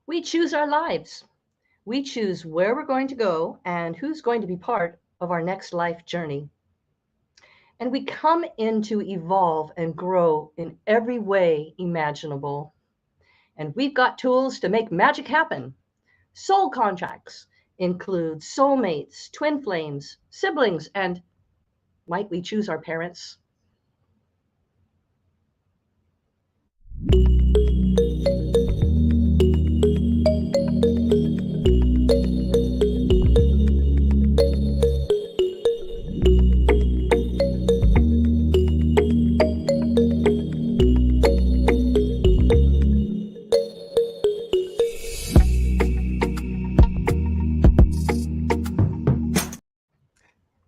We choose our lives. We choose where we're going to go and who's going to be part of our next life journey. And we come in to evolve and grow in every way imaginable. And we've got tools to make magic happen. Soul contracts include soulmates, twin flames, siblings, and might we choose our parents?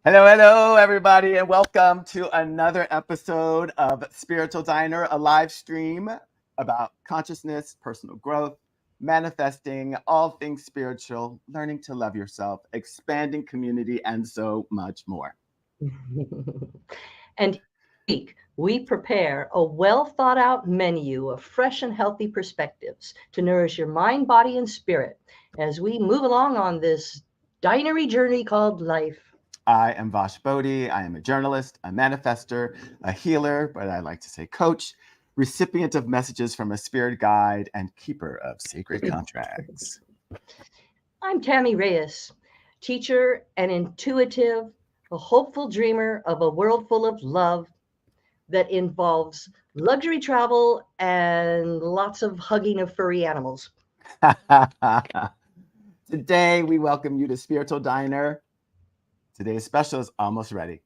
Hello, hello, everybody, and welcome to another episode of Spiritual Diner, a live stream about consciousness, personal growth, manifesting, all things spiritual, learning to love yourself, expanding community, and so much more. And each week, we prepare a well thought out menu of fresh and healthy perspectives to nourish your mind, body, and spirit as we move along on this dinery journey called life. I am Vash, Boddie. I am a journalist, a manifester, a healer, but I like to say coach, recipient of messages from a spirit guide, and keeper of sacred contracts. I'm Tammy Reyes, teacher and intuitive, a hopeful dreamer of a world full of love that involves luxury travel and lots of hugging of furry animals. Today, we welcome you to Spiritual Diner. Today's special is almost ready.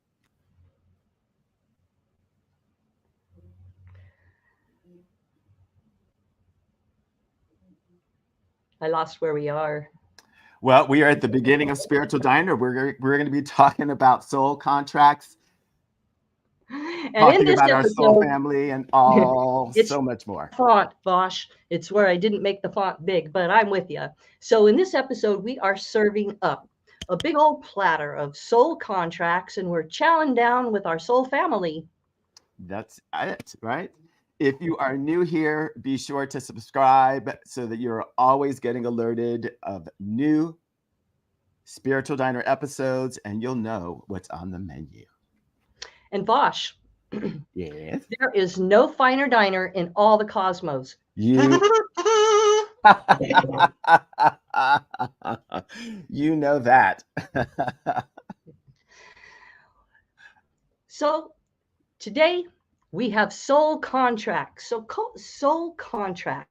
I lost where we are. Well, we are at the beginning of Spiritual Diner. We're going to be talking about soul contracts, And talking in this about our soul episode, family, and all it's so much more. font, Bosch. It's where I didn't make the font big, but I'm with you. So in this episode, we are serving up a big old platter of soul contracts, and we're chowing down with our soul family. That's it, right? If you are new here, be sure to subscribe so that you're always getting alerted of new Spiritual Diner episodes, and you'll know what's on the menu. And Bosch, Yes. there is no finer diner in all the cosmos. You you know that. So today we have soul contracts. So soul contract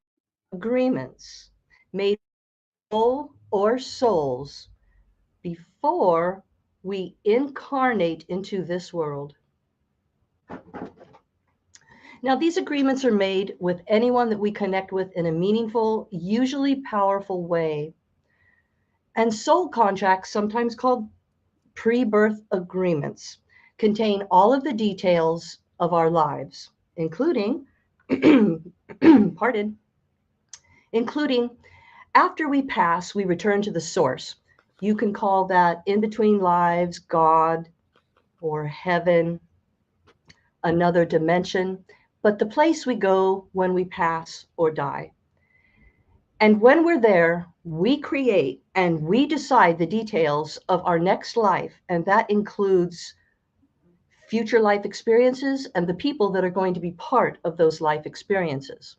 agreements made soul or souls before we incarnate into this world. Now, these agreements are made with anyone that we connect with in a meaningful, usually powerful way. And soul contracts, sometimes called pre-birth agreements, contain all of the details of our lives, including, pardon, including after we pass, we return to the source. You can call that in between lives, God, or heaven, another dimension, but the place we go when we pass or die. And when we're there, we create and we decide the details of our next life, and that includes future life experiences and the people that are going to be part of those life experiences.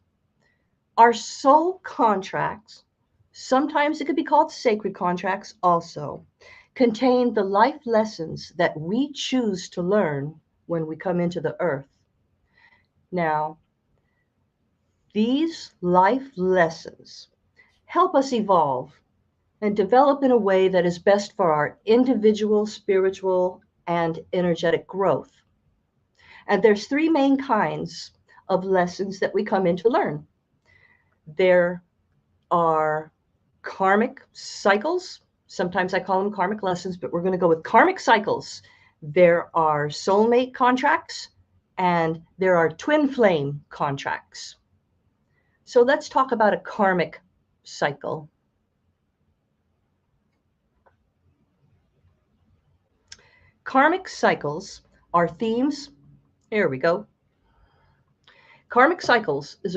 Our soul contracts, sometimes it could be called sacred contracts also, contain the life lessons that we choose to learn when we come into the earth. Now, these life lessons help us evolve and develop in a way that is best for our individual, spiritual, and energetic growth. And there's three main kinds of lessons that we come in to learn. There are karmic cycles. Sometimes I call them karmic lessons, but we're going to go with karmic cycles. There are soulmate contracts, and there are twin flame contracts. So let's talk about a karmic cycle. Karmic cycles are themes. Here we go. Karmic cycles is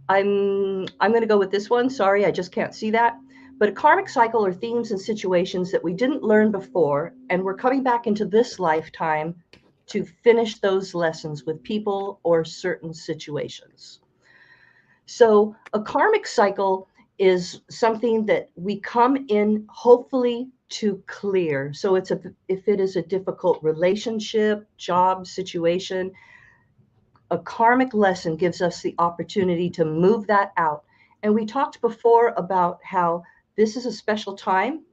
I'm going to go with this one. Sorry, I just can't see that. But a karmic cycle are themes and situations that we didn't learn before, and we're coming back into this lifetime to finish those lessons with people or certain situations. So a karmic cycle is something that we come in hopefully to clear. So if it is a difficult relationship, job, situation, a karmic lesson gives us the opportunity to move that out. And we talked before about how this is a special time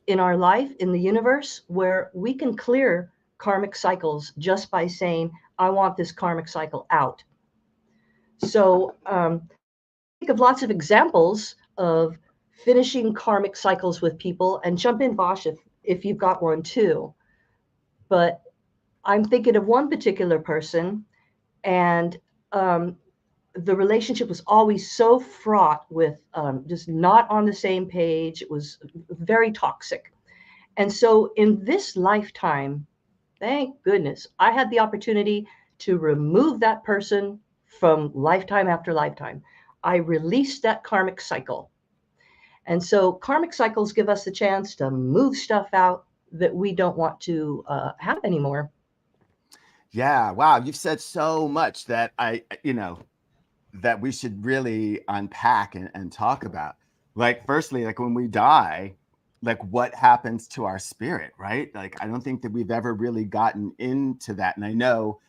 in our life, in the universe, where we can clear karmic cycles just by saying, I want this karmic cycle out. So think of lots of examples of finishing karmic cycles with people, and jump in, Vash, if you've got one too. But I'm thinking of one particular person, and the relationship was always so fraught with just not on the same page. It was very toxic. And so in this lifetime, thank goodness, I had the opportunity to remove that person from lifetime after lifetime. I released that karmic cycle. And so karmic cycles give us the chance to move stuff out that we don't want to have anymore. Yeah, wow, you've said so much that that we should really unpack and talk about. Like, firstly, like when we die, like what happens to our spirit, right? Like, I don't think that we've ever really gotten into that. And I know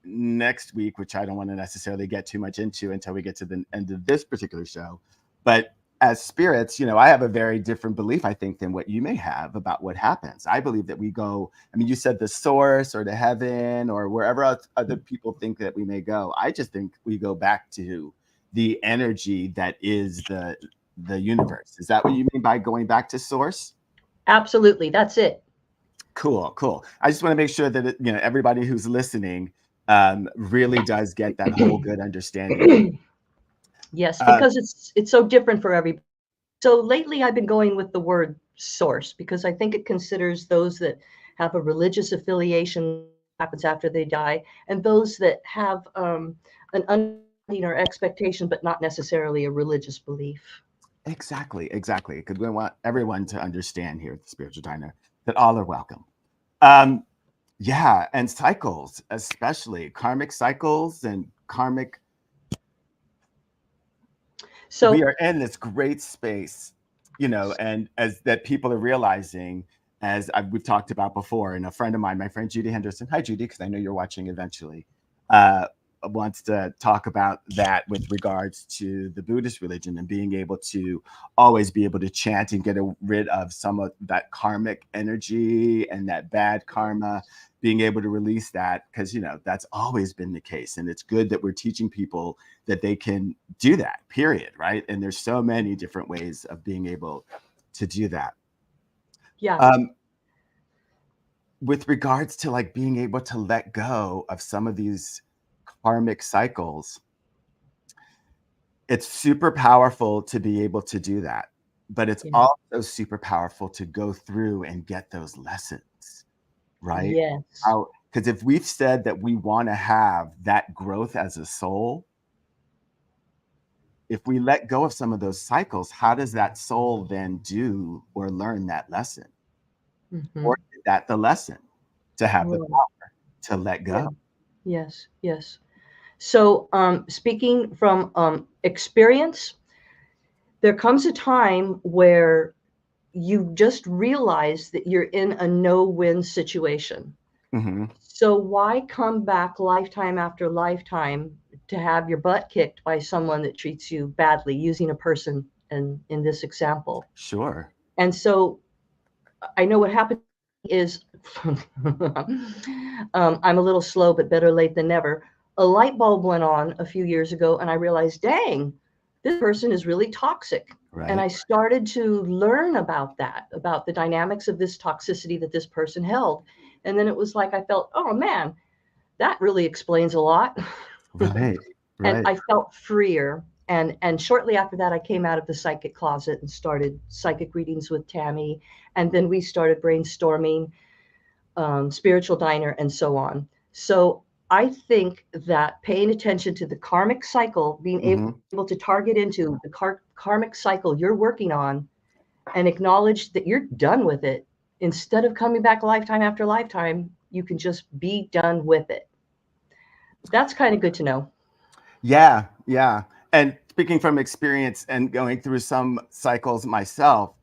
next week, which I don't want to necessarily get too much into until we get to the end of this particular show, but as spirits, I have a very different belief, I think, than what you may have about what happens. I believe that we go, I mean, you said the source or to heaven or wherever else other people think that we may go. I just think we go back to the energy that is the universe. Is that what you mean by going back to source? Absolutely. That's it. Cool, cool. I just want to make sure that everybody who's listening really does get that whole good understanding. Yes, Uh, because it's so different for everybody. So lately I've been going with the word source because I think it considers those that have a religious affiliation happens after they die, and those that have an understanding or expectation, but not necessarily a religious belief. exactly, exactly. Because we want everyone to understand here at the Spiritual Diner that all are welcome. Um, yeah, and cycles, especially karmic cycles and karmic. We So are in this great space, and as that people are realizing, we've talked about before, and a friend of mine, my friend Judy Henderson, hi Judy, because I know you're watching eventually, uh, wants to talk about that with regards to the Buddhist religion and being able to always be able to chant and get rid of some of that karmic energy and that bad karma, being able to release that, because that's always been the case, and it's good that we're teaching people that they can do that, period, right? And there's so many different ways of being able to do that. yeah, um with regards to like being able to let go of some of these karmic cycles, it's super powerful to be able to do that, but it's yeah, also super powerful to go through and get those lessons, right? yes. How, because if we've said that we want to have that growth as a soul, if we let go of some of those cycles, how does that soul then do or learn that lesson? Hmm. Or is that the lesson to have the Right. power to let Yeah. go? Yes. Yes. So speaking from experience, there comes a time where you just realize that you're in a no-win situation. Hmm. So why come back lifetime after lifetime to have your butt kicked by someone that treats you badly, using a person in this example? Sure. And so I know what happened is I'm a little slow, but better late than never. A light bulb went on a few years ago, and I realized, dang, this person is really toxic. And Right. I started to learn about that, about the dynamics of this toxicity that this person held. And then it was like I felt, oh man, that really explains a lot. Right. And Right. I felt freer. And shortly after that, I came out of the psychic closet and started psychic readings with Tammy. And then we started brainstorming, spiritual diner, and so on. So I think that paying attention to the karmic cycle, being able Hmm. to target into the karmic cycle you're working on and acknowledge that you're done with it, instead of coming back lifetime after lifetime, you can just be done with it. That's kind of good to know. Yeah, yeah. And speaking from experience and going through some cycles myself,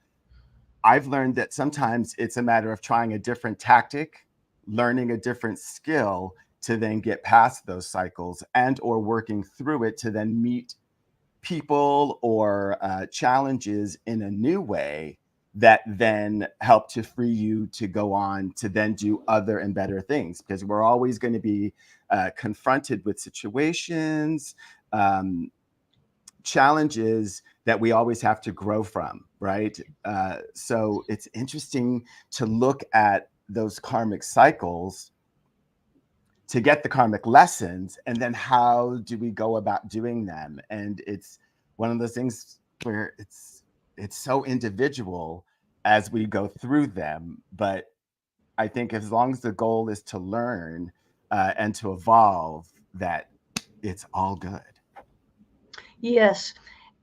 I've learned that sometimes it's a matter of trying a different tactic, learning a different skill to then get past those cycles and or working through it to then meet people or challenges in a new way that then help to free you to go on to then do other and better things, because we're always going to be confronted with situations, um, challenges that we always have to grow from, right? So it's interesting to look at those karmic cycles to get the karmic lessons, and then how do we go about doing them? And it's one of those things where it's so individual as we go through them. But I think as long as the goal is to learn and to evolve, that it's all good. Yes.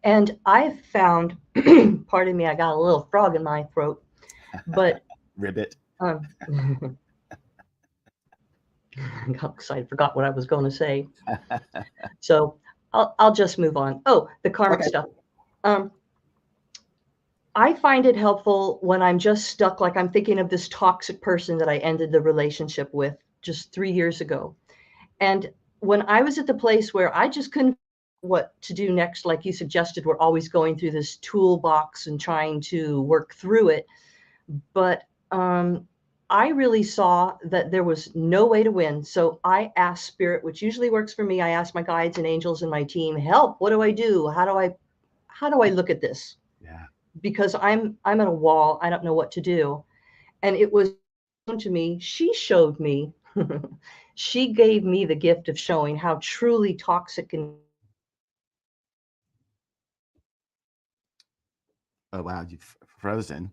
And I've found, pardon me, I got a little frog in my throat, but Ribbit. um, I got excited, forgot what I was going to say. So I'll just move on. Oh, the karmic Okay. stuff. Um, I find it helpful when I'm just stuck, like I'm thinking of this toxic person that I ended the relationship with just 3 years ago. And when I was at the place where I just couldn't what to do next, like you suggested, we're always going through this toolbox and trying to work through it. But I really saw that there was no way to win. So I asked Spirit, which usually works for me. I asked my guides and angels and my team, help. What do I do? How do I look at this? Yeah. Because I'm at a wall. I don't know what to do. And it was shown to me. She showed me. She gave me the gift of showing how truly toxic and Oh wow, you've frozen.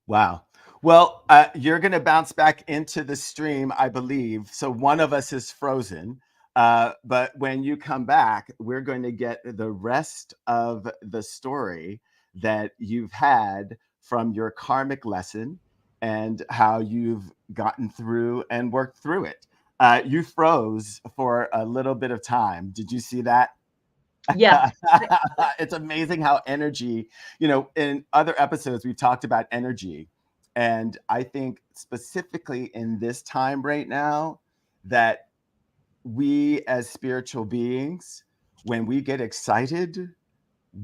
Wow. Well, you're going to bounce back into the stream, I believe. So one of us is frozen. But when you come back, we're going to get the rest of the story that you've had from your karmic lesson and how you've gotten through and worked through it. You froze for a little bit of time. Did you see that? yeah. It's amazing how energy, in other episodes, we've talked about energy. And I think specifically in this time right now, that we as spiritual beings, when we get excited,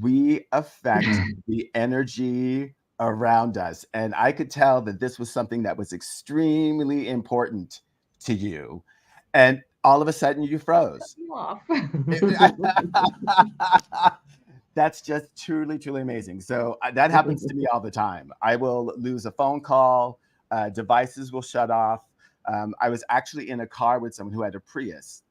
we affect the energy around us. And I could tell that this was something that was extremely important to you. And all of a sudden you froze. Off. That's just truly, truly amazing. So that happens to me all the time. I will lose a phone call, devices will shut off. I was actually in a car with someone who had a Prius.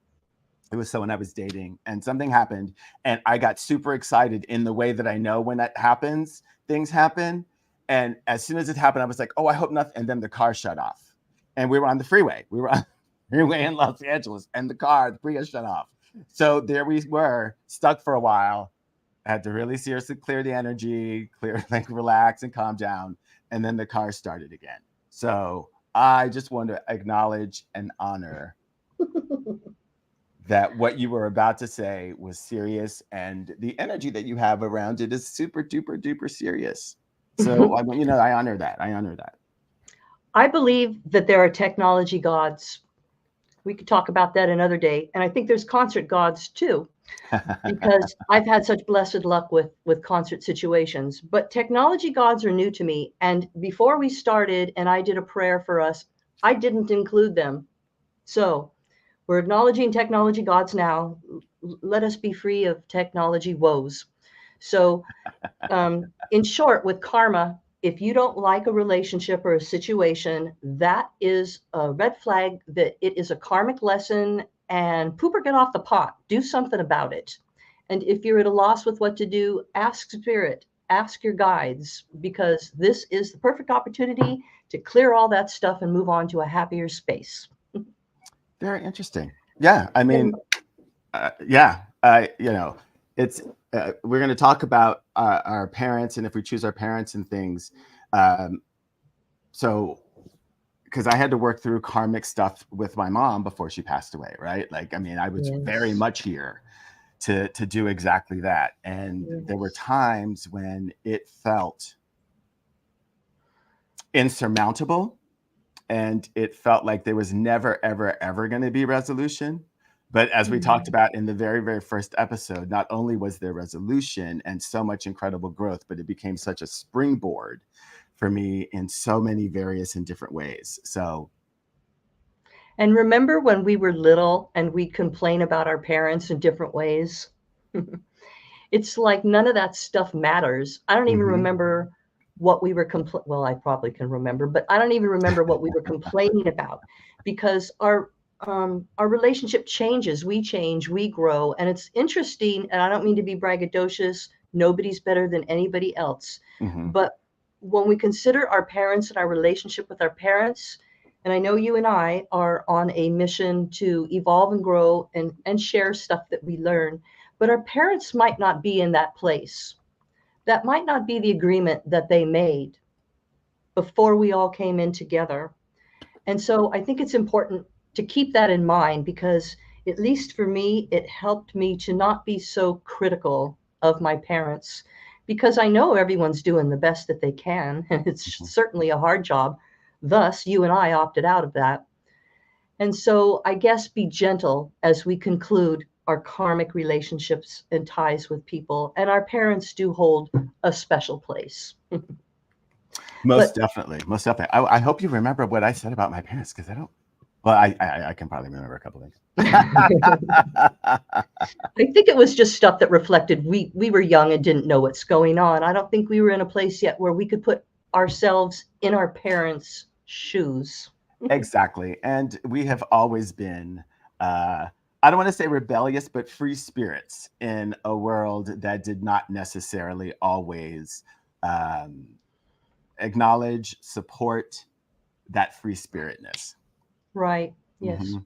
It was someone I was dating, and something happened, and I got super excited in the way that I know when that happens, things happen. And as soon as it happened, I was like, oh, I hope nothing. And then the car shut off, and we were on the freeway. We were on the freeway in Los Angeles, and the Prius shut off. So there we were, stuck for a while. I had to really seriously clear the energy, like relax and calm down. And then the car started again. So I just want to acknowledge and honor that what you were about to say was serious, and the energy that you have around it is super duper duper serious. So I honor that. I honor that. I believe that there are technology gods. We could talk about that another day. And I think there's concert gods too, because I've had such blessed luck with concert situations. But technology gods are new to me. And before we started and I did a prayer for us, I didn't include them. So we're acknowledging technology gods now. Let us be free of technology woes. So, in short, with karma, if you don't like a relationship or a situation, that is a red flag that it is a karmic lesson, and poop or get off the pot. Do something about it. And if you're at a loss with what to do, ask spirit. ask your guides, because this is the perfect opportunity to clear all that stuff and move on to a happier space. Very interesting. Yeah, I mean, And you know, it's we're going to talk about our parents and if we choose our parents and things. Um, so, because I had to work through karmic stuff with my mom before she passed away, right? Like, I mean, I was very yes, much here to do exactly that, and there were yes. times when it felt insurmountable, and it felt like there was never, ever, ever going to be resolution. But as we talked Mhm. about in the very, very first episode, not only was there resolution and so much incredible growth, but it became such a springboard for me in so many various and different ways. So, And remember when we were little and we complain about our parents in different ways? It's like none of that stuff matters. I don't even mhm, remember what we were well, I probably can remember, but I don't even remember what we were complaining about, because our relationship changes, we change, we grow, and it's interesting. And I don't mean to be braggadocious. Nobody's better than anybody else, mhm, but when we consider our parents and our relationship with our parents, and I know you and I are on a mission to evolve and grow and share stuff that we learn, but our parents might not be in that place. That might not be the agreement that they made before we all came in together. And so I think it's important to keep that in mind, because, at least for me, it helped me to not be so critical of my parents, because I know everyone's doing the best that they can, and it's mhm. certainly a hard job. Thus, you and I opted out of that. And so I guess be gentle as we conclude our karmic relationships and ties with people. And our parents do hold a special place. Most But definitely, most definitely. I hope you remember what I said about my parents because I don't. Well, I can probably remember a couple things. I think it was just stuff that reflected we were young and didn't know what's going on. I don't think we were in a place yet where we could put ourselves in our parents' shoes. Exactly. And we have always been, uh, I don't want to say rebellious, but free spirits in a world that did not necessarily always um, acknowledge, support that free spiritness. Right. Yes. Hmm.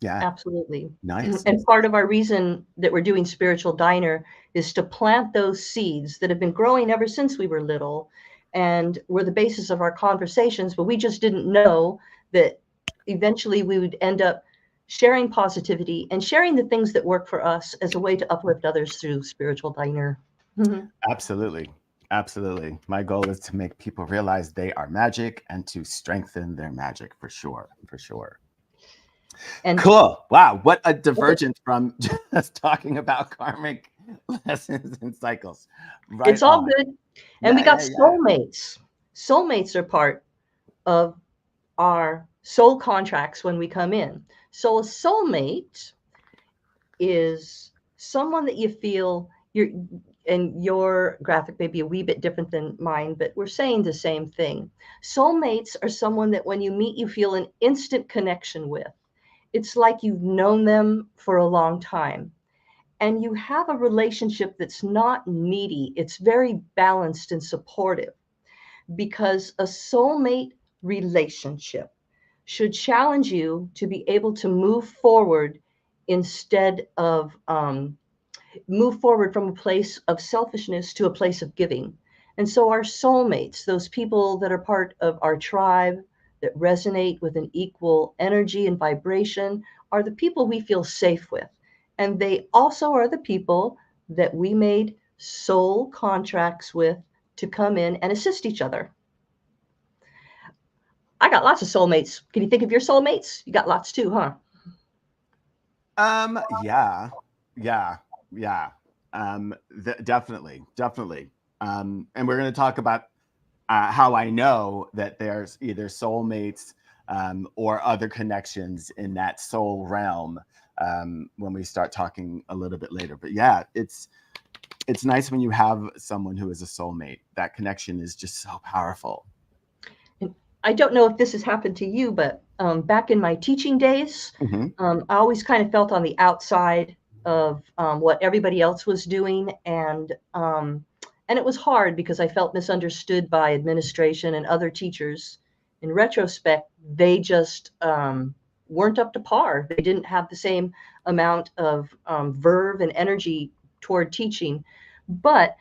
Yeah. Absolutely. Nice. And part of our reason that we're doing Spiritual Diner is to plant those seeds that have been growing ever since we were little and were the basis of our conversations, but we just didn't know that eventually we would end up sharing positivity and sharing the things that work for us as a way to uplift others through Spiritual Diner. Mhm. Absolutely. Absolutely. My goal is to make people realize they are magic and to strengthen their magic for sure. For sure. And Cool. Wow. What a okay, divergence from just talking about karmic lessons and cycles. Right it's all on. good. And we Yeah, got yeah, yeah. soulmates. Soulmates are part of our soul contracts when we come in. So a soulmate is someone that you feel and your graphic may be a wee bit different than mine, but we're saying the same thing. Soulmates are someone that when you meet, you feel an instant connection with. It's like you've known them for a long time. And you have a relationship that's not needy, it's very balanced and supportive, because a soulmate relationship should challenge you to be able to move forward instead of move forward from a place of selfishness to a place of giving. And so our soulmates, those people that are part of our tribe that resonate with an equal energy and vibration, are the people we feel safe with. And they also are the people that we made soul contracts with to come in and assist each other. I got lots of soulmates. Can you think of your soulmates? You got lots too, huh? Yeah, yeah, yeah. Definitely, definitely. And we're going to talk about how I know that there's either soulmates or other connections in that soul realm when we start talking a little bit later. But yeah, it's nice when you have someone who is a soulmate. That connection is just so powerful. And I don't know if this has happened to you, but back in my teaching days, Hmm. I always kind of felt on the outside of what everybody else was doing. And And it was hard because I felt misunderstood by administration and other teachers. In retrospect, they just weren't up to par. They didn't have the same amount of verve and energy toward teaching. But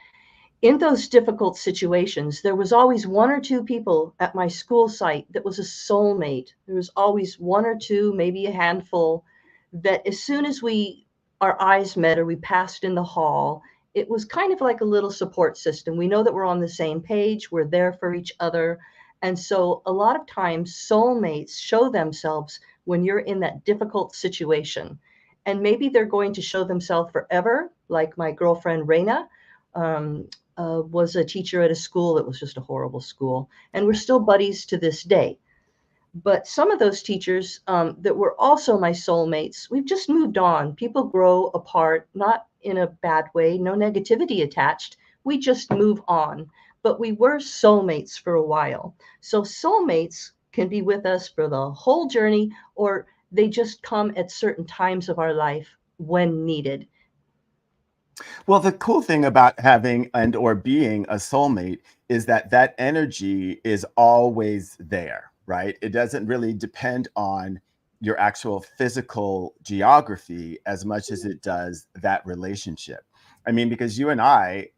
in those difficult situations, there was always one or two people at my school site that was a soulmate. There was always one or two, maybe a handful, that as soon as our eyes met or we passed in the hall, it was kind of like a little support system. We know that we're on the same page, we're there for each other. And so a lot of times soulmates show themselves when you're in that difficult situation. And maybe they're going to show themselves forever, like my girlfriend Reina. Um, was a teacher at a school that was just a horrible school, and we're still buddies to this day. But some of those teachers that were also my soulmates, we've just moved on. People grow apart, not in a bad way, no negativity attached. We just move on. But we were soulmates for a while. So soulmates can be with us for the whole journey, or they just come at certain times of our life when needed. Well, the cool thing about having and or being a soulmate is that that energy is always there, right? It doesn't really depend on your actual physical geography as much as it does that relationship. I mean, because you and I,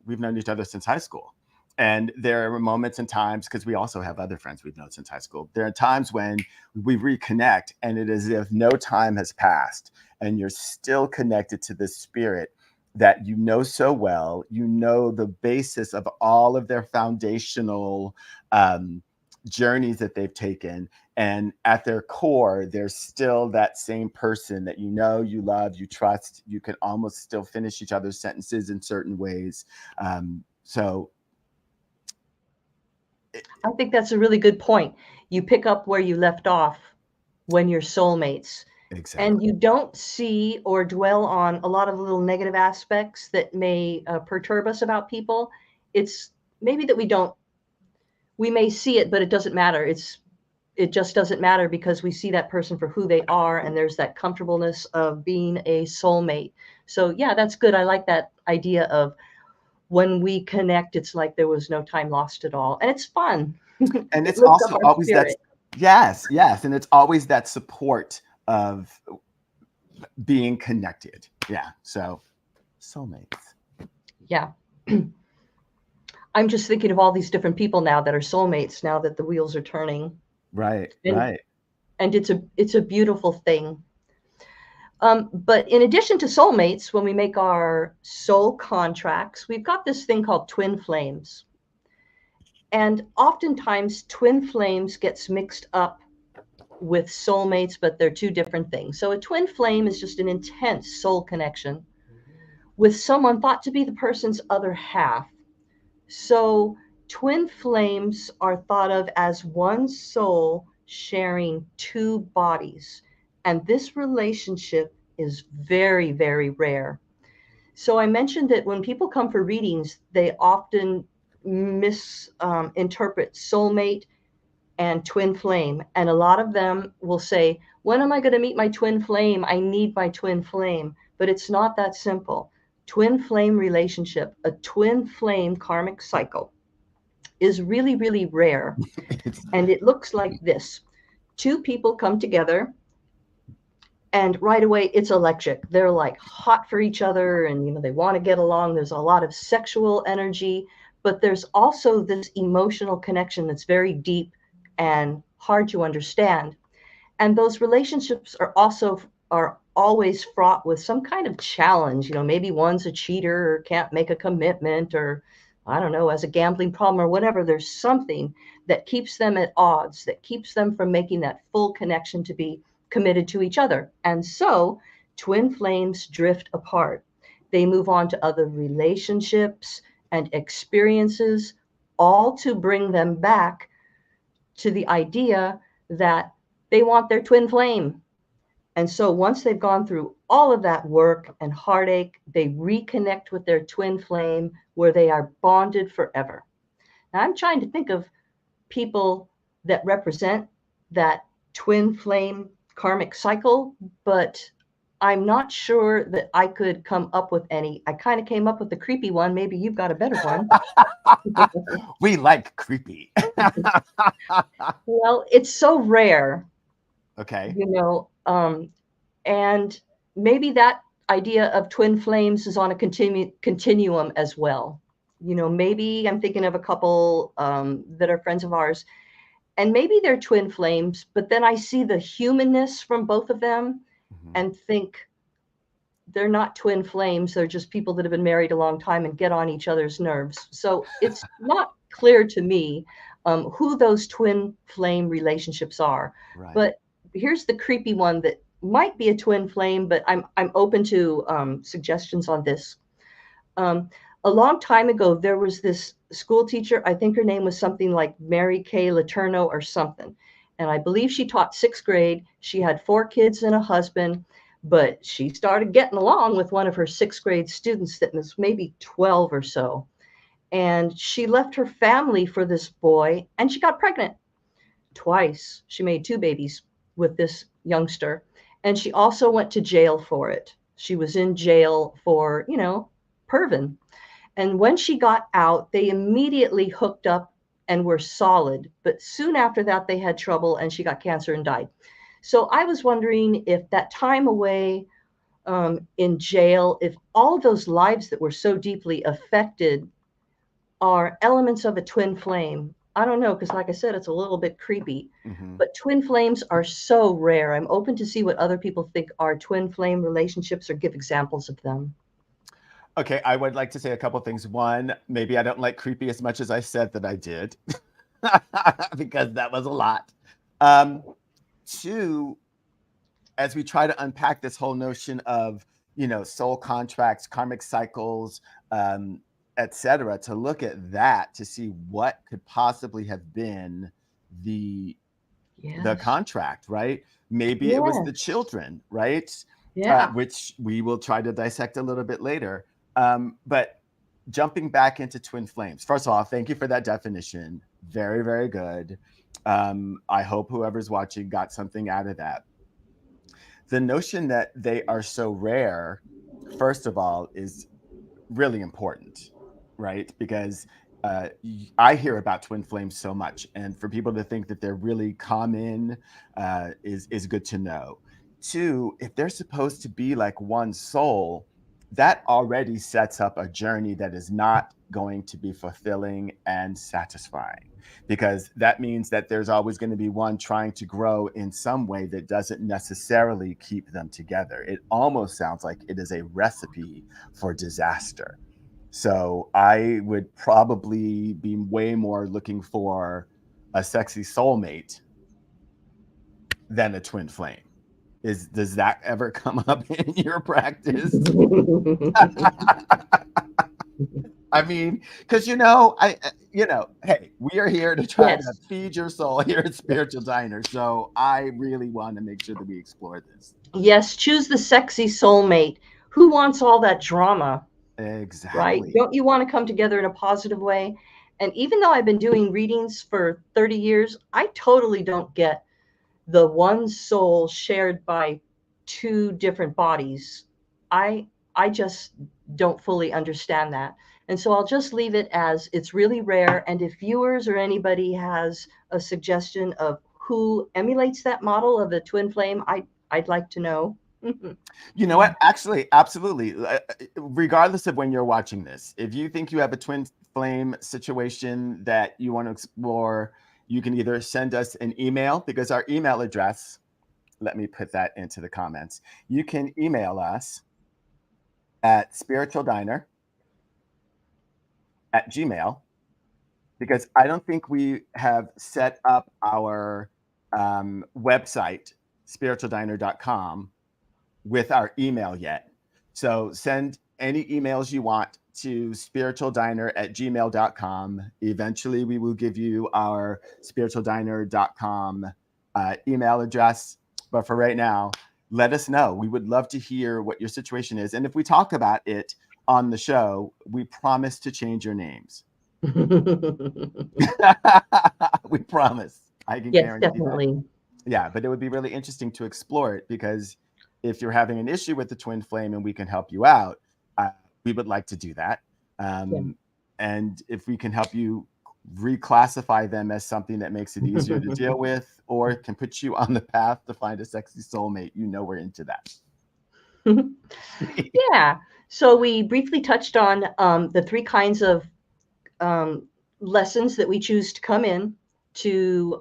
we've known each other since high school. And there are moments and times, because we also have other friends we've known since high school. There are times when we reconnect and it is as if no time has passed and you're still connected to this spirit that you know so well. You know the basis of all of their foundational journeys that they've taken. And at their core, there's still that same person that you know, you love, you trust. You can almost still finish each other's sentences in certain ways. So I think that's a really good point. You pick up where you left off when you're soulmates, and exactly. you don't see or dwell on a lot of little negative aspects that may perturb us about people. It's maybe that we may see it, but it doesn't matter. It just doesn't matter because we see that person for who they are, and there's that comfortableness of being a soulmate. So yeah, that's good. I like that idea of when we connect, it's like there was no time lost at all, and it's fun. And It it's lifts up also our always that, spirit. yes. And it's always that support of being connected. Yeah. So soulmates. Yeah. I'm just thinking of all these different people now that are soulmates now that the wheels are turning. Right. And Right. and it's a beautiful thing. But in addition to soulmates, when we make our soul contracts, we've got this thing called twin flames. And oftentimes twin flames gets mixed up with soulmates, but they're two different things. So a twin flame is just an intense soul connection with someone thought to be the person's other half. So twin flames are thought of as one soul sharing two bodies. And this relationship is very, very rare. So I mentioned that when people come for readings, they often misinterpret soulmate and twin flame. And a lot of them will say, when am I going to meet my twin flame? I need my twin flame. But it's not that simple. Twin flame relationship, a twin flame karmic cycle, is really, really rare. It's, And it looks like this: two people come together, and right away it's electric. They're like hot for each other, and they want to get along. There's a lot of sexual energy, but there's also this emotional connection that's very deep and hard to understand. And those relationships are always fraught with some kind of challenge. Maybe one's a cheater or can't make a commitment, or I don't know, has a gambling problem or whatever. There's something that keeps them at odds, that keeps them from making that full connection to be committed to each other. And so twin flames drift apart. They move on to other relationships and experiences, all to bring them back to the idea that they want their twin flame. And so once they've gone through all of that work and heartache, they reconnect with their twin flame where they are bonded forever. Now, I'm trying to think of people that represent that twin flame karmic cycle, but I'm not sure that I could come up with any. I kind of came up with the creepy one. Maybe you've got a better one. We like creepy. Well, it's so rare, Okay. you know, and maybe that idea of twin flames is on a continuum as well. You know, maybe I'm thinking of a couple that are friends of ours, and maybe they're twin flames, but then I see the humanness from both of them Mhm. and think they're not twin flames. They're just people that have been married a long time and get on each other's nerves. So it's not clear to me who those twin flame relationships are. Right. But here's the creepy one that might be a twin flame, but I'm open to suggestions on this. Um, a long time ago, there was this school teacher. I think her name was something like Mary Kay Letourneau or something. And I believe she taught sixth grade. She had 4 kids and a husband, but she started getting along with one of her sixth grade students that was maybe 12 or so. And she left her family for this boy and she got pregnant twice. She made 2 babies with this youngster. And she also went to jail for it. She was in jail for, pervin. And when she got out, they immediately hooked up and were solid. But soon after that, they had trouble and she got cancer and died. So I was wondering if that time away in jail, if all those lives that were so deeply affected are elements of a twin flame. I don't know, because like I said, it's a little bit creepy. Hmm. But twin flames are so rare. I'm open to see what other people think are twin flame relationships or give examples of them. Okay, I would like to say a couple things. One, maybe I don't like creepy as much as I said that I did, because that was a lot. Um, Two, as we try to unpack this whole notion of, soul contracts, karmic cycles, etc., to look at that to see what could possibly have been the Yes. contract, right? Maybe it was the Yes. children, right? Yeah. Which we will try to dissect a little bit later. But jumping back into twin flames, first of all, thank you for that definition. Very, very good. I hope whoever's watching got something out of that. The notion that they are so rare, first of all, is really important, right? Because I hear about twin flames so much, and for people to think that they're really common is good to know. Two, if they're supposed to be like one soul, that already sets up a journey that is not going to be fulfilling and satisfying, because that means that there's always going to be one trying to grow in some way that doesn't necessarily keep them together. It almost sounds like it is a recipe for disaster. So I would probably be way more looking for a sexy soulmate than a twin flame. Does that ever come up in your practice? I mean, because hey, we are here to try to Yes. feed your soul here at Spiritual Diner. So I really want to make sure that we explore this. Yes. Choose the sexy soulmate. Who wants all that drama, right? Exactly. Don't you want to come together in a positive way? And even though I've been doing readings for 30 years, I totally don't get the one soul shared by 2 different bodies. I just don't fully understand that. And so I'll just leave it as it's really rare. And if viewers or anybody has a suggestion of who emulates that model of a twin flame, I'd like to know. You know what? Actually, absolutely. Regardless of when you're watching this, if you think you have a twin flame situation that you want to explore, you can either send us an email, because our email address, let me put that into the comments. You can email us at spiritualdiner@gmail, because I don't think we have set up our website, spiritualdiner.com, with our email yet. So send any emails you want to spiritualdiner@gmail.com. Eventually, we will give you our spiritualdiner.com email address. But for right now, let us know. We would love to hear what your situation is. And if we talk about it on the show, we promise to change your names. We promise. I can Yes, guarantee that. definitely. Yeah, but it would be really interesting to explore it, because if you're having an issue with the twin flame and we can help you out, we would like to do that. And if we can help you reclassify them as something that makes it easier to deal with, or can put you on the path to find a sexy soulmate, we're into that. Yeah. So we briefly touched on the three kinds of lessons that we choose to come in to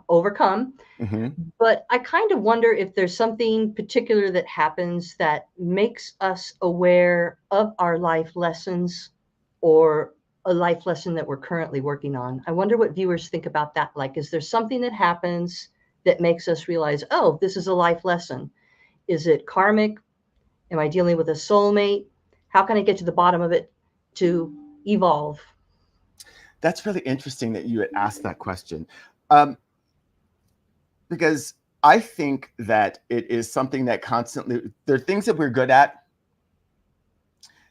overcome. Mm-hmm. But I kind of wonder if there's something particular that happens that makes us aware of our life lessons, or a life lesson that we're currently working on. I wonder what viewers think about that. Like, is there something that happens that makes us realize, oh, this is a life lesson? Is it karmic? Am I dealing with a soulmate? How can I get to the bottom of it to evolve? That's really interesting that you had asked that question. Because I think that it is something that constantly, there are things that we're good at,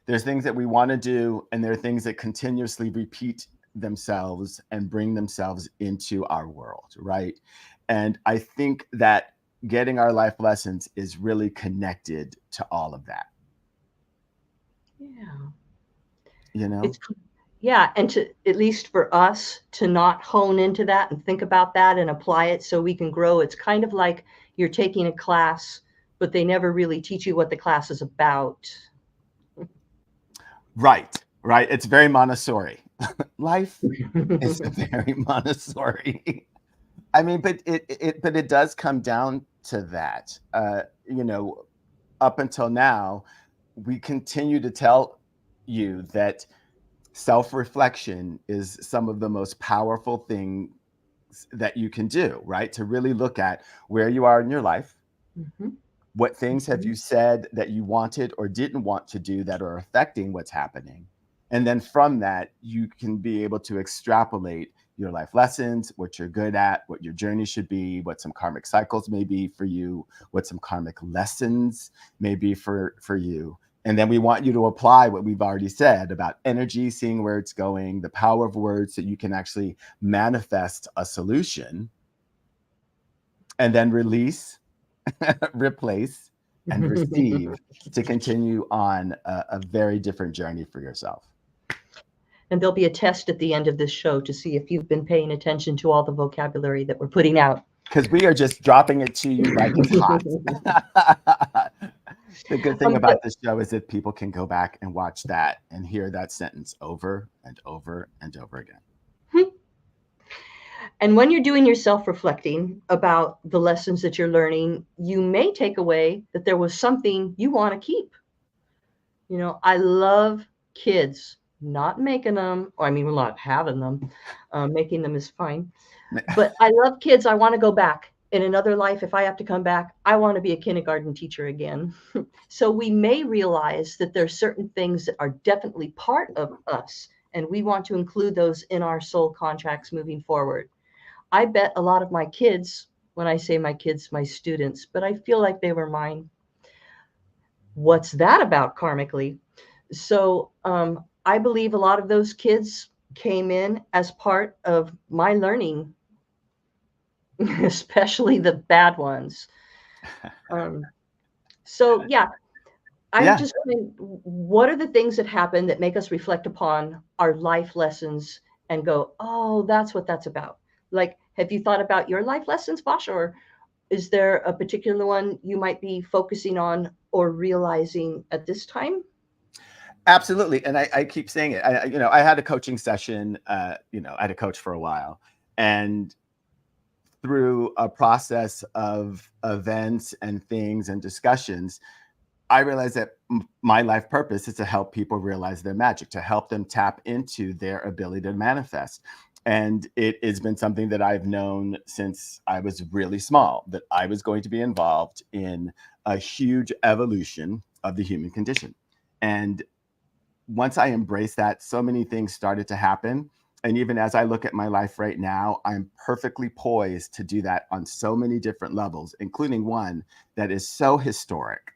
there's things that we want to do, and there are things that continuously repeat themselves and bring themselves into our world, right? And I think that getting our life lessons is really connected to all of that. Yeah. It's and to, at least for us, to not hone into that and think about that and apply it so we can grow. It's kind of like you're taking a class, but they never really teach you what the class is about. Right. It's very Montessori. Life is very Montessori. I mean, but it does come down to that. Up until now, we continue to tell you that self-reflection is some of the most powerful things that you can do, right? To really look at where you are in your life. Mm-hmm. What things have you said that you wanted or didn't want to do that are affecting what's happening? And then from that, you can be able to extrapolate your life lessons, what you're good at, what your journey should be, what some karmic cycles may be for you, what some karmic lessons may be for you. And then we want you to apply what we've already said about energy, seeing where it's going, the power of words, so you can actually manifest a solution, and then release, replace, and receive to continue on a very different journey for yourself. And there'll be a test at the end of this show to see if you've been paying attention to all the vocabulary that we're putting out. Because we are just dropping it to you like it's hot. The good thing about this show is that people can go back and watch that and hear that sentence over and over and over again. And when you're doing your self-reflecting about the lessons that you're learning, you may take away that there was something you want to keep. I love kids, not making them, or I mean, we're not having them. Making them is fine. But I love kids. I want to go back. In another life, if I have to come back, I want to be a kindergarten teacher again. So we may realize that there's certain things that are definitely part of us, and we want to include those in our soul contracts moving forward. I bet a lot of my kids, when I say my kids, my students, but I feel like they were mine. What's that about karmically? So I believe a lot of those kids came in as part of my learning, especially the bad ones. So yeah, I'm just wondering, what are the things that happen that make us reflect upon our life lessons and go, oh, that's what that's about? Like, have you thought about your life lessons, Vash, or is there a particular one you might be focusing on or realizing at this time? Absolutely. And I keep saying it. I had a coaching session, I had a coach for a while, and through a process of events and things and discussions, I realized that my life purpose is to help people realize their magic, to help them tap into their ability to manifest. And it has been something that I've known since I was really small, that I was going to be involved in a huge evolution of the human condition. And once I embraced that, so many things started to happen. And even as I look at my life right now, I'm perfectly poised to do that on so many different levels, including one that is so historic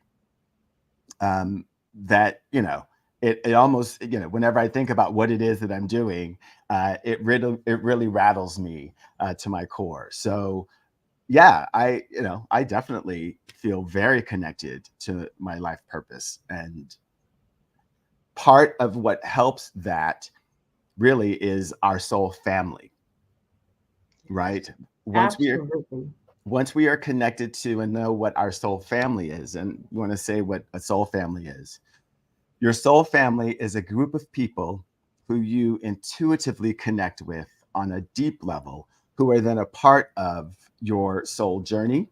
that, it almost, whenever I think about what it is that I'm doing, it really rattles me to my core. So yeah, I definitely feel very connected to my life purpose. And part of what helps that really is our soul family, right? Once we are Absolutely. once we are connected to and know what our soul family is, and you want to say what a soul family is. Your soul family is a group of people who you intuitively connect with on a deep level, who are then a part of your soul journey.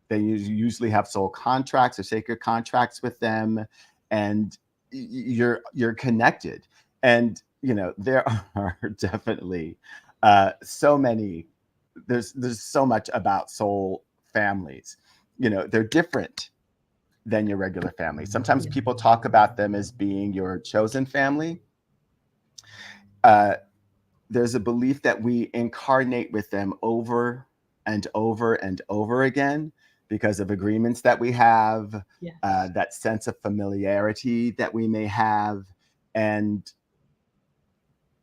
They usually have soul contracts or sacred contracts with them, and you're connected. And there are definitely so many. There's so much about soul families. They're different than your regular family. Sometimes Yeah. people talk about them as being your chosen family. Uh, there's a belief that we incarnate with them over and over and over again because of agreements that we have, Yes. that sense of familiarity that we may have. And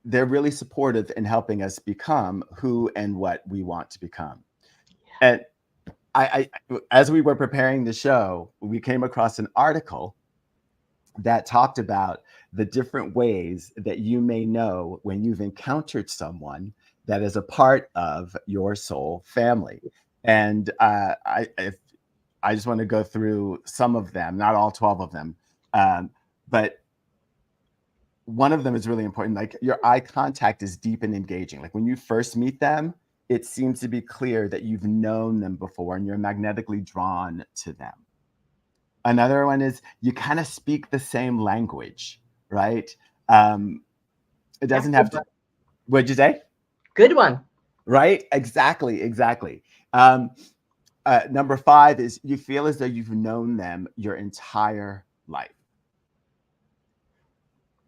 they're really supportive in helping us become who and what we want to become. And as we were preparing the show, we came across an article that talked about the different ways that you may know when you've encountered someone that is a part of your soul family. And I just want to go through some of them, not all 12 of them, but one of them is really important. Like, your eye contact is deep and engaging. Like, when you first meet them, it seems to be clear that you've known them before and you're magnetically drawn to them. Another one is you kind of speak the same language, right? Um, it Yeah. doesn't Good have to. one. What'd you say? Good one. Right? Exactly, exactly. Um, Number 5 is you feel as though you've known them your entire life,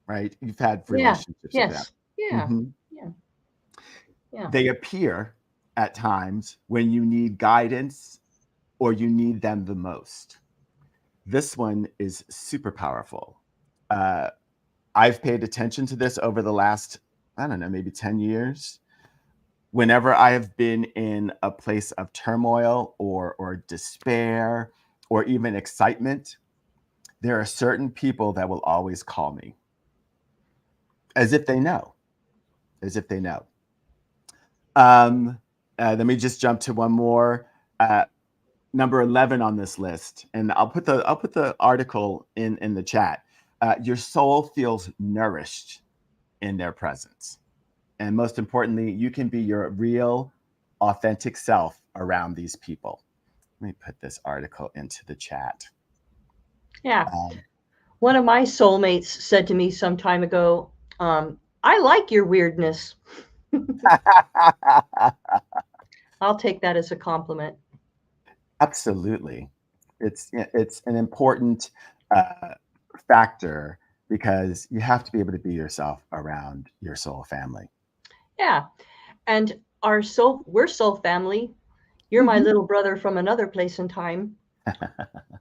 right? You've had Yeah. relationships with them. Yes. Yeah. Mhm. Yeah. Yeah. They appear at times when you need guidance or you need them the most. This one is super powerful. Uh, I've paid attention to this over the last, I don't know, maybe 10 years. Whenever I have been in a place of turmoil or despair or even excitement, there are certain people that will always call me as if they know, as if they know. Um, Let me just jump to one more. Uh, Number 11 on this list, and I'll put the article in the chat. Your soul feels nourished in their presence. And most importantly, you can be your real, authentic self around these people. Let me put this article into the chat. Yeah. Um, One of my soulmates said to me some time ago, I like your weirdness. I'll take that as a compliment. Absolutely. It's an important uh, factor because you have to be able to be yourself around your soul family. Yeah. And we're soul family. You're my Mhm. little brother from another place and time.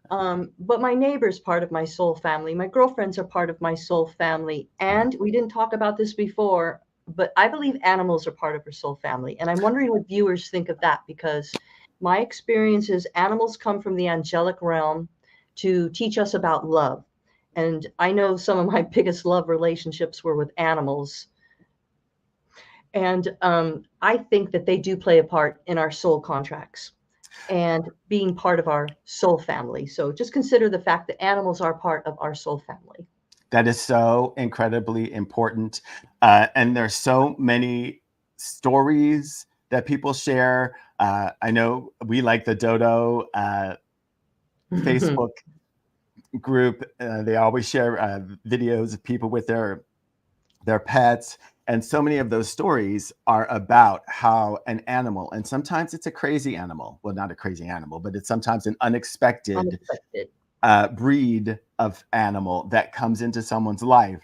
But my neighbor's part of my soul family. My girlfriends are part of my soul family. Yeah. And we didn't talk about this before, but I believe animals are part of our soul family. And I'm wondering what viewers think of that, because my experience is animals come from the angelic realm to teach us about love. And I know some of my biggest love relationships were with animals. And I think that they do play a part in our soul contracts and being part of our soul family. So just consider the fact that animals are part of our soul family. That is so incredibly important. And there's so many stories that people share. I know we like the Dodo Facebook group. They always share videos of people with their pets. And so many of those stories are about how an animal, and sometimes it's a crazy animal. Well, not a crazy animal, but it's sometimes an unexpected Unexpected. breed of animal that comes into someone's life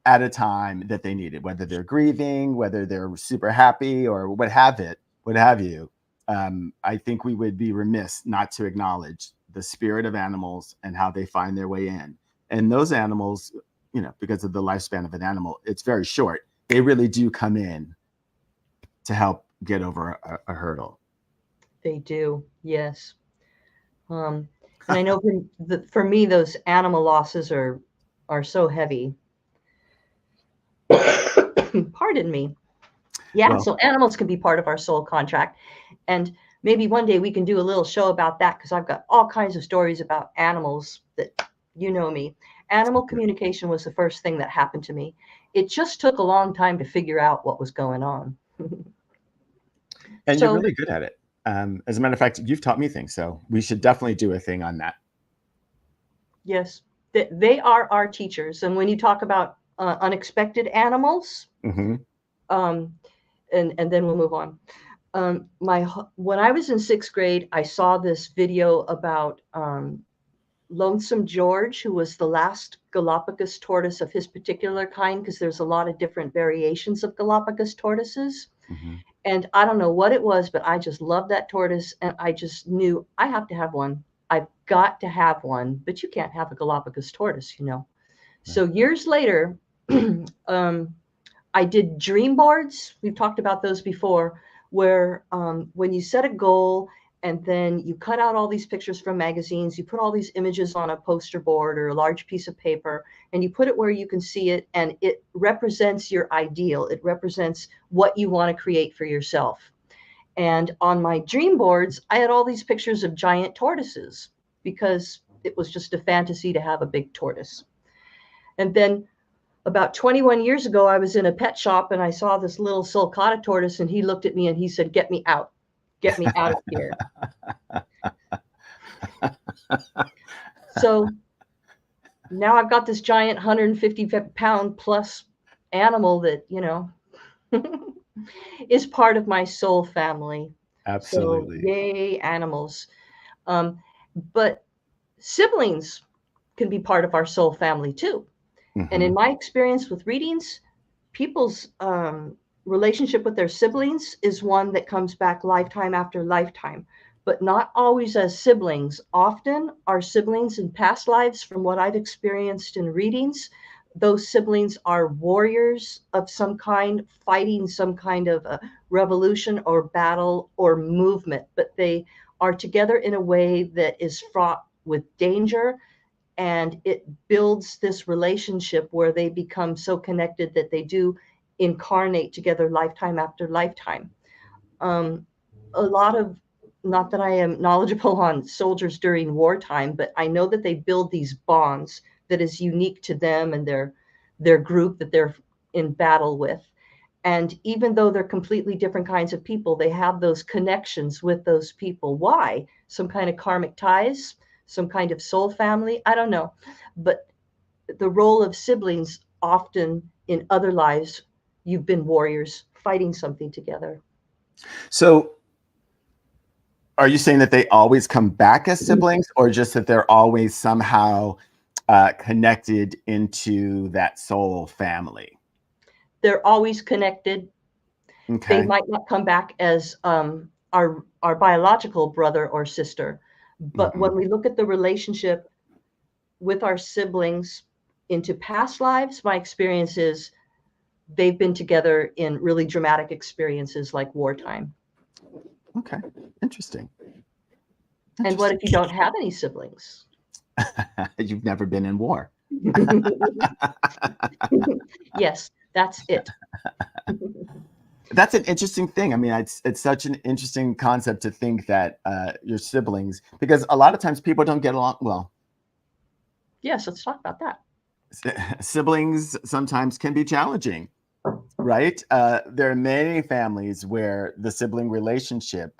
at a time that they need it, whether they're grieving, whether they're super happy, or what have you. I think we would be remiss not to acknowledge the spirit of animals and how they find their way in. And those animals, because of the lifespan of an animal, it's very short. They really do come in to help get over a hurdle. They do. Yes. And I know for me, those animal losses are so heavy. Pardon me. Yeah, Well, so animals can be part of our soul contract. And maybe one day we can do a little show about that because I've got all kinds of stories about animals that you know me. Animal communication was the first thing that happened to me. It just took a long time to figure out what was going on. and you're So, really good at it. As a matter of fact, you've taught me things, so we should definitely do a thing on that. yes, they are our teachers. And when you talk about unexpected animals, Hmm. um, and then we'll move on. When I was in sixth grade, I saw this video about Lonesome George, who was the last Galapagos tortoise of his particular kind, because there's a lot of different variations of Galapagos tortoises. Hmm. And I don't know what it was, but I just loved that tortoise. And I just knew I have to have one. I've got to have one, but you can't have a Galapagos tortoise, you know. Right. So years later, I did dream boards. We've talked about those before, where when you set a goal and then you cut out all these pictures from magazines, you put all these images on a poster board or a large piece of paper, and you put it where you can see it, and it represents your ideal. It represents what you want to create for yourself. And on my dream boards, I had all these pictures of giant tortoises because it was just a fantasy to have a big tortoise. And then about 21 years ago, I was in a pet shop and I saw this little sulcata tortoise, and he looked at me and he said, "Get me out. Get me out of here." So now I've got this giant 150-pound plus animal that, is part of my soul family. So Absolutely. yay, animals. Um, but siblings can be part of our soul family too. And in Hmm. my experience with readings, people's relationship with their siblings is one that comes back lifetime after lifetime, but not always as siblings. Often, our siblings in past lives, from what I've experienced in readings, those siblings are warriors of some kind, fighting some kind of a revolution or battle or movement, but they are together in a way that is fraught with danger, and it builds this relationship where they become so connected that they do incarnate together lifetime after lifetime. Um, a lot of, not that I am knowledgeable on soldiers during wartime, but I know that they build these bonds that is unique to them and their group that they're in battle with. And even though they're completely different kinds of people, they have those connections with those people. Why? Some kind of karmic ties, some kind of soul family. I don't know. But the role of siblings often in other lives, you've been warriors fighting something together. So, are you saying that they always come back as siblings, or just that they're always somehow connected into that soul family? They're always connected. They Okay. might not come back as our biological brother or sister, but Hmm. when we look at the relationship with our siblings into past lives, my experience is they've been together in really dramatic experiences like wartime. Okay. Interesting. And what Interesting. if you don't have any siblings? You've never been in war. Yes, that's it. That's an interesting thing. I mean, it's such an interesting concept to think that your siblings, because a lot of times people don't get along well. Yes, let's talk about that. Siblings sometimes can be challenging, right? There are many families where the sibling relationship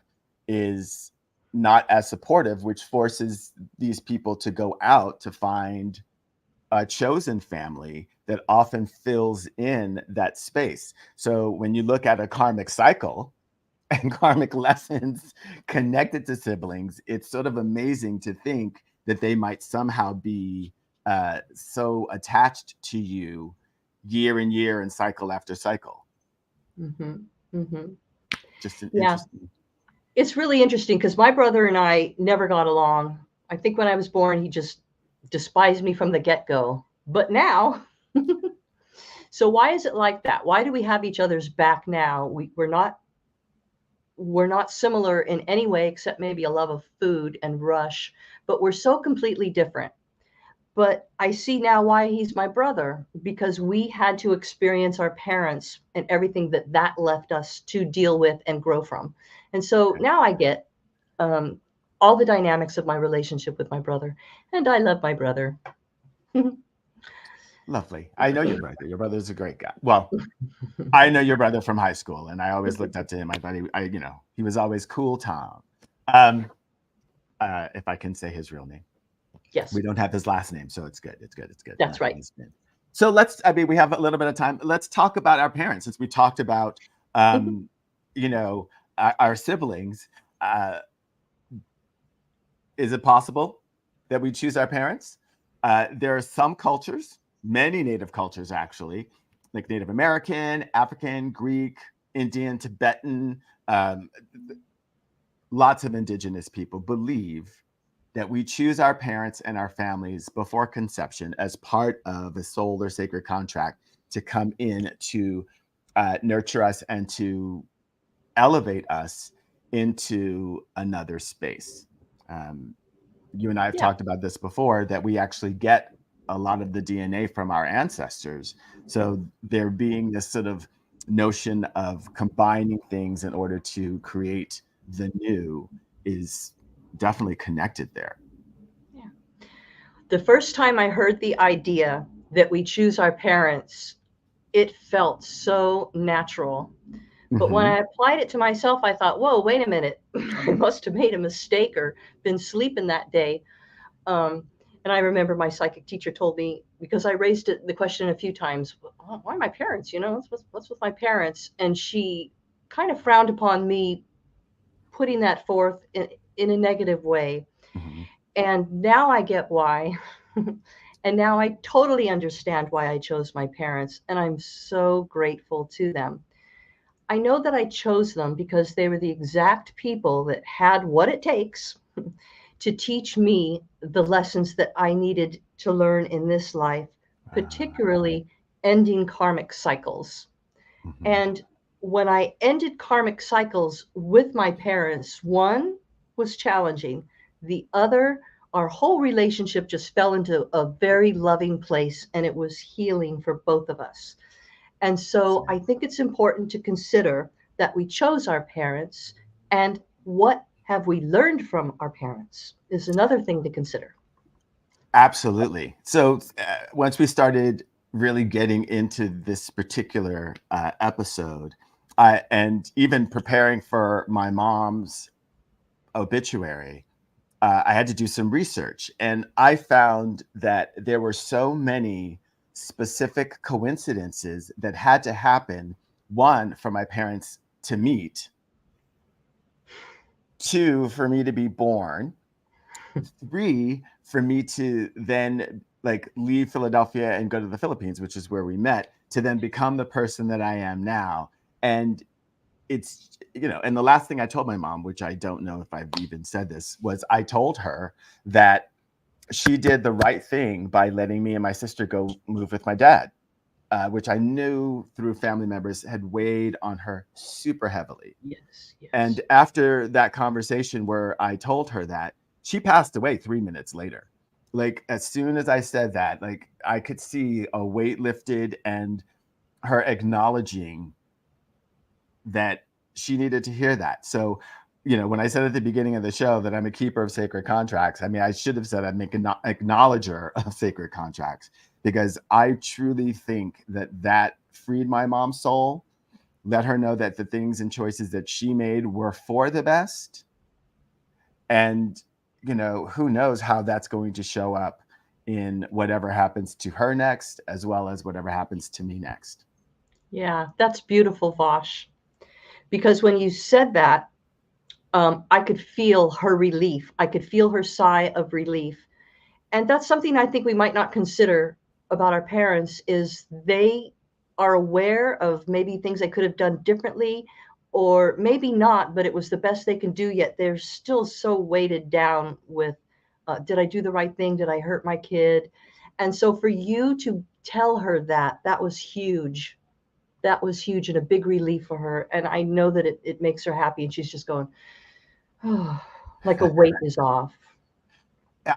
is not as supportive, which forces these people to go out to find a chosen family that often fills in that space. So when you look at a karmic cycle and karmic lessons connected to siblings, it's sort of amazing to think that they might somehow be so attached to you year and year and cycle after cycle. Hmm. Hmm. Just an Yeah, interesting. it's really interesting because my brother and I never got along. I think when I was born, he just despised me from the get go. But now, so why is it like that? Why do we have each other's back now? We're not we're not similar in any way except maybe a love of food and Rush, but we're so completely different. But I see now why he's my brother, because we had to experience our parents and everything that that left us to deal with and grow from. And so now I get um, all the dynamics of my relationship with my brother, and I love my brother. Lovely. I know your brother. Your brother's a great guy. Well, I know your brother from high school, and I always looked up to him. I thought he was always cool Tom. Um, if I can say his real name. Yes, We don't have his last name, so it's good. It's good. It's good. that's right. So we have a little bit of time. Let's talk about our parents, since we talked about, you know, our siblings. Is it possible that we choose our parents? There are some cultures, many native cultures actually, like Native American, African, Greek, Indian, Tibetan, lots of indigenous people believe that we choose our parents and our families before conception as part of a soul or sacred contract to come in to nurture us and to elevate us into another space. You and I have talked about this before, that we actually get a lot of the DNA from our ancestors. So there being this sort of notion of combining things in order to create the new is definitely connected there. Yeah. The first time I heard the idea that we choose our parents, it felt so natural. But when I applied it to myself, I thought, whoa, wait a minute. I must have made a mistake or been sleeping that day. And I remember my psychic teacher told me, because I raised the question a few times, why my parents? What's with my parents? And she kind of frowned upon me putting that forth in a negative way. Mm-hmm. And now I get why. And now I totally understand why I chose my parents. And I'm so grateful to them. I know that I chose them because they were the exact people that had what it takes to teach me the lessons that I needed to learn in this life, particularly ending karmic cycles. Mm-hmm. And when I ended karmic cycles with my parents, one was challenging, the other, our whole relationship just fell into a very loving place, and it was healing for both of us. And so I think it's important to consider that we chose our parents, and what have we learned from our parents is another thing to consider. Absolutely. So once we started really getting into this particular episode, and even preparing for my mom's obituary, I had to do some research, and I found that there were so many specific coincidences that had to happen. One, for my parents to meet. Two, for me to be born. Three, for me to then like leave Philadelphia and go to the Philippines, which is where we met, to then become the person that I am now. And it's, and the last thing I told my mom, which I don't know if I've even said this, was I told her that she did the right thing by letting me and my sister go move with my dad, which I knew through family members had weighed on her super heavily. Yes, yes. And after that conversation where I told her that, she passed away 3 minutes later. Like, as soon as I said that, like, I could see a weight lifted and her acknowledging that she needed to hear that. So, when I said at the beginning of the show that I'm a keeper of sacred contracts, I mean, I should have said I'm an acknowledger of sacred contracts, because I truly think that freed my mom's soul, let her know that the things and choices that she made were for the best. And, who knows how that's going to show up in whatever happens to her next, as well as whatever happens to me next. Yeah, that's beautiful, Vash. Because when you said that, I could feel her relief. I could feel her sigh of relief. And that's something I think we might not consider about our parents, is they are aware of maybe things they could have done differently, or maybe not, but it was the best they can do, yet they're still so weighted down with, did I do the right thing? Did I hurt my kid? And so for you to tell her that was huge. that was huge and a big relief for her. And I know that it makes her happy, and she's just going, oh, like a weight is off.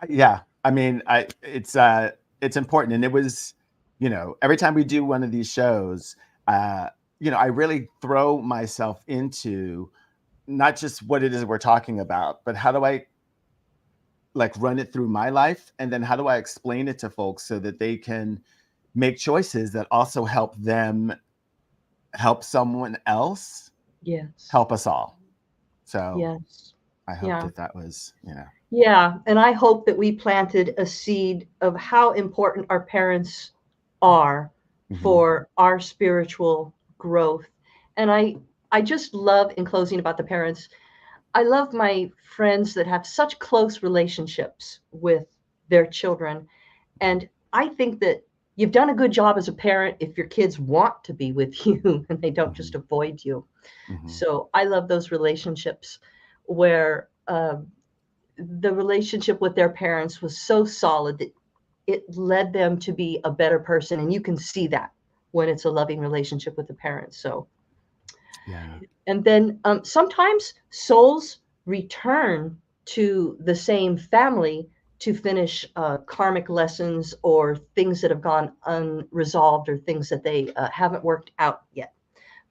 Yeah. I mean, it's important. And it was, every time we do one of these shows, uh, I really throw myself into not just what it is we're talking about, but how do I like run it through my life? And then how do I explain it to folks so that they can make choices that also help them help someone else, Yes. help us all. So Yes. I hope Yeah. that was, Yeah. And I hope that we planted a seed of how important our parents are mhm, for our spiritual growth. And I just love, in closing about the parents, I love my friends that have such close relationships with their children. And I think that you've done a good job as a parent if your kids want to be with you and they don't just mhm, avoid you. mhm. So I love those relationships where the relationship with their parents was so solid that it led them to be a better person. And you can see that when it's a loving relationship with the parents. So, Yeah. and then sometimes souls return to the same family to finish karmic lessons or things that have gone unresolved or things that they haven't worked out yet.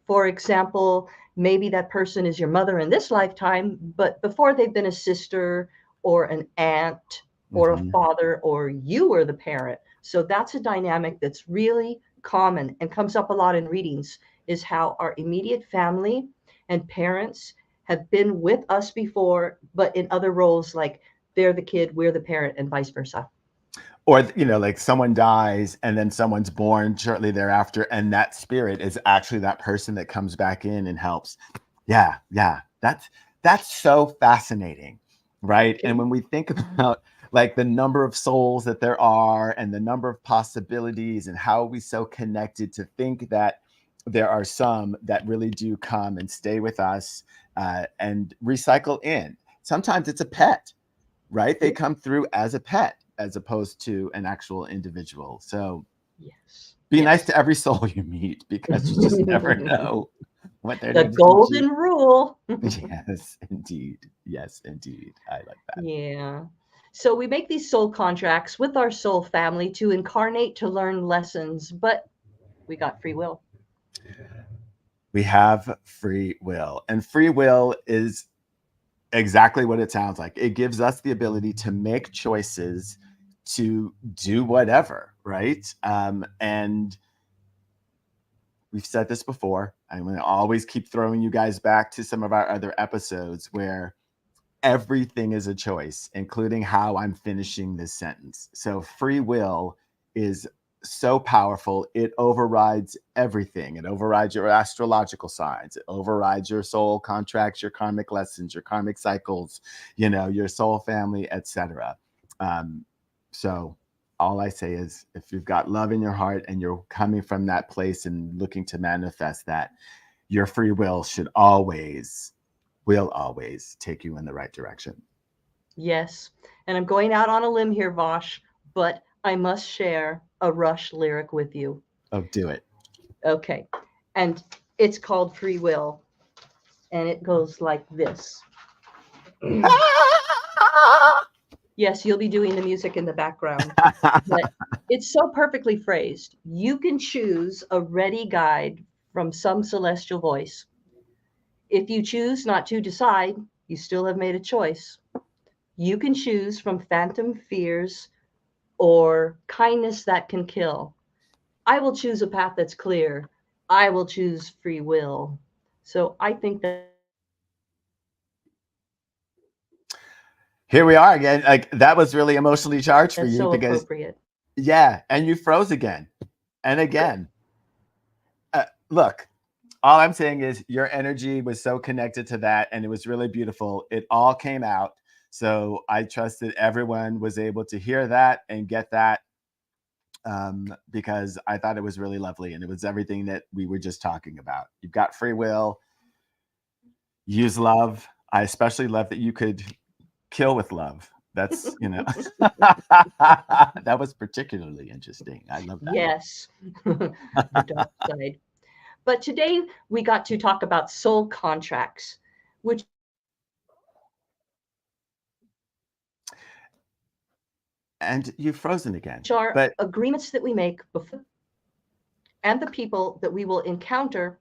For example, maybe that person is your mother in this lifetime, but before they've been a sister or an aunt or a Mhm. father, or you were the parent. So that's a dynamic that's really common and comes up a lot in readings, is how our immediate family and parents have been with us before, but in other roles, like they're the kid, we're the parent, and vice versa. Or, like someone dies and then someone's born shortly thereafter, and that spirit is actually that person that comes back in and helps. Yeah, yeah. That's so fascinating, right? Okay. And when we think about like the number of souls that there are and the number of possibilities and how are we so connected to think that there are some that really do come and stay with us and recycle in. Sometimes it's a pet, right? They Yeah. come through as a pet as opposed to an actual individual. So Yes. be nice Yes. to every soul you meet because you just never know what they're The going to teach you. golden rule. Yes, indeed. Yes, indeed. I like that. Yeah. So we make these soul contracts with our soul family to incarnate to learn lessons, but we got free will. We have free will, and free will is exactly what it sounds like. It gives us the ability to make choices to do whatever, right? And we've said this before. I'm going to always keep throwing you guys back to some of our other episodes where everything is a choice, including how I'm finishing this sentence. So free will is so powerful. It overrides everything. It overrides your astrological signs. It overrides your soul contracts, your karmic lessons, your karmic cycles, your soul family, etc. So all I say is if you've got love in your heart and you're coming from that place and looking to manifest that, your free will will always take you in the right direction. Yes. And I'm going out on a limb here, Vosh, but I must share a Rush lyric with you. Oh, do it. Okay. And it's called Free Will. And it goes like this. Yes, you'll be doing the music in the background, but it's so perfectly phrased. You can choose a ready guide from some celestial voice. If you choose not to decide, you still have made a choice. You can choose from phantom fears or kindness that can kill. I will choose a path that's clear. I will choose free will. So I think Here we are again. Like that was really emotionally charged for that's you so because, appropriate. yeah, and you froze again and again. Look, all I'm saying is your energy was so connected to that and it was really beautiful. It all came out. So I trust that everyone was able to hear that and get that because I thought it was really lovely and it was everything that we were just talking about. You've got free will, use love. I especially love that you could kill with love. That's, that was particularly interesting. I love Yes, the dark side. But today we got to talk about soul contracts, which And you've frozen again. are But agreements that we make before and the people that we will encounter,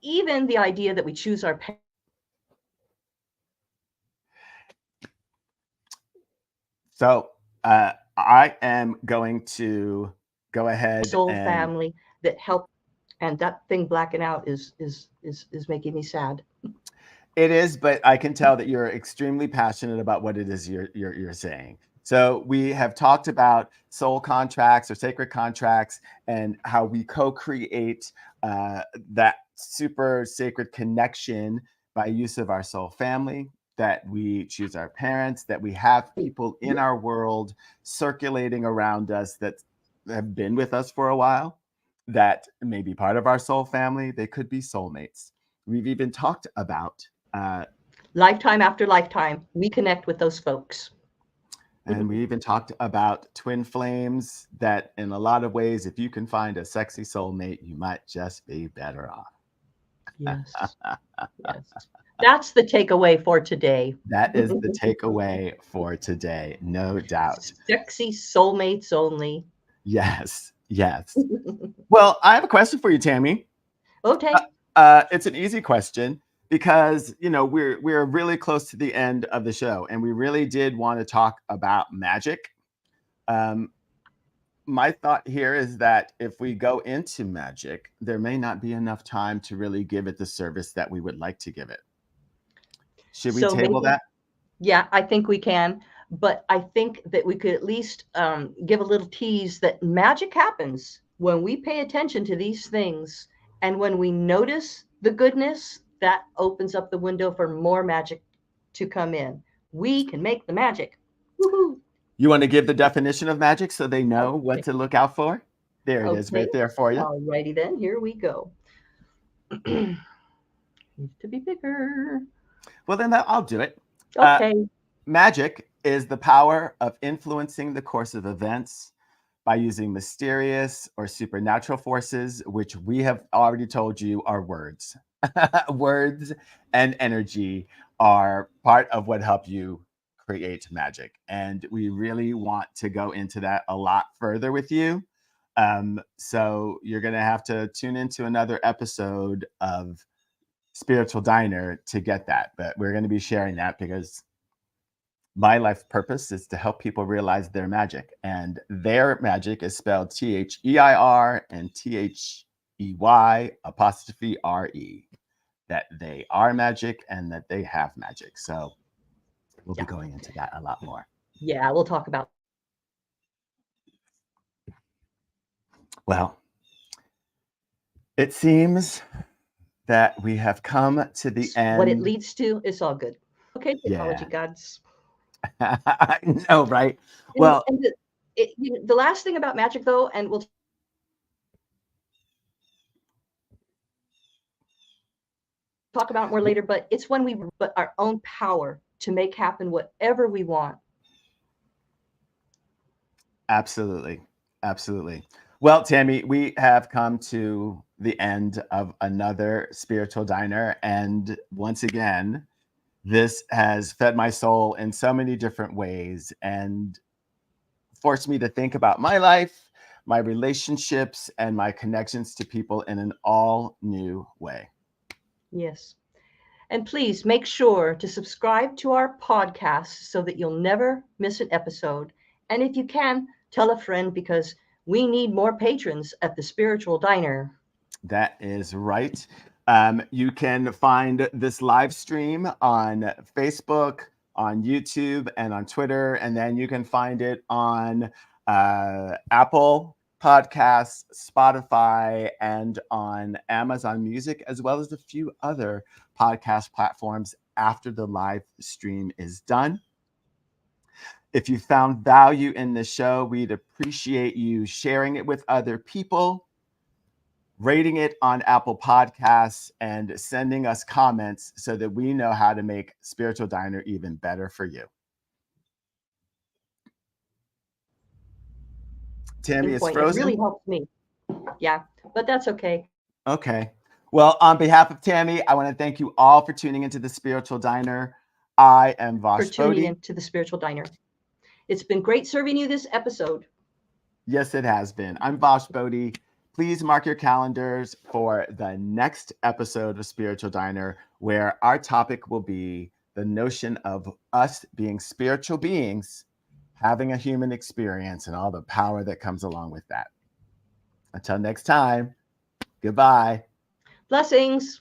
even the idea that we choose our so I am going to go ahead soul and family that help. And that thing blacking out is making me sad. it is, but I can tell that you're extremely passionate about what it is you're saying. So we have talked about soul contracts or sacred contracts and how we co-create that super sacred connection by use of our soul family, that we choose our parents, that we have people in our world circulating around us that have been with us for a while, that may be part of our soul family. They could be soulmates. We've even talked about uh, Lifetime after lifetime, we connect with those folks. and we even talked about twin flames, that in a lot of ways, if you can find a sexy soulmate, you might just be better off. Yes. Yes. That's the takeaway for today. That is the takeaway for today, no doubt. Sexy soulmates only. Yes, yes. Well, I have a question for you, Tammy. Okay. It's an easy question because we're really close to the end of the show, and we really did want to talk about magic. Um, my thought here is that if we go into magic, there may not be enough time to really give it the service that we would like to give it. Should we So table maybe, that? yeah, I think we can. But I think that we could at least give a little tease that magic happens when we pay attention to these things. And when we notice the goodness, that opens up the window for more magic to come in. We can make the magic. Woohoo. You want to give the definition of magic so they know what Okay. to look out for? There it is Okay. right there for you. All righty then. Here we go. Needs to be bigger. Well, then I'll do it. Uh, Okay. Magic is the power of influencing the course of events by using mysterious or supernatural forces, which we have already told you are words. Words and energy are part of what help you create magic. And we really want to go into that a lot further with you. So you're going to have to tune into another episode of Spiritual Diner to get that. But we're going to be sharing that because my life purpose is to help people realize their magic. And their magic is spelled Their and They''re. That they are magic and that they have magic. So we'll be Yeah. going into that a lot more. Yeah. We'll talk about Well, it seems that we have come to the what it end. leads to. It's all good. Okay. Technology Yeah. gods. I know, right? Well, And the last thing about magic, though, and we'll talk about it more later, but it's when we put our own power to make happen whatever we want. absolutely. Absolutely. Well, Tammy, we have come to the end of another Spiritual Diner. And once again, this has fed my soul in so many different ways and forced me to think about my life, my relationships, and my connections to people in an all new way. Yes. And please make sure to subscribe to our podcast so that you'll never miss an episode. And if you can, tell a friend because we need more patrons at the Spiritual Diner. That is right. You can find this live stream on Facebook, on YouTube, and on Twitter. And then you can find it on Apple Podcasts, Spotify, and on Amazon Music, as well as a few other podcast platforms after the live stream is done. If you found value in the show, we'd appreciate you sharing it with other people, rating it on Apple Podcasts, and sending us comments so that we know how to make Spiritual Diner even better for you. Tammy is Point. It really frozen. helps me. Yeah, but that's okay. Okay. Well, on behalf of Tammy, I want to thank you all for tuning into the Spiritual Diner. I am For Vash tuning Boddie. into the Spiritual Diner. It's been great serving you this episode. Yes, it has been. I'm Vash Boddie. Please mark your calendars for the next episode of Spiritual Diner, where our topic will be the notion of us being spiritual beings, having a human experience, and all the power that comes along with that. Until next time, goodbye. Blessings.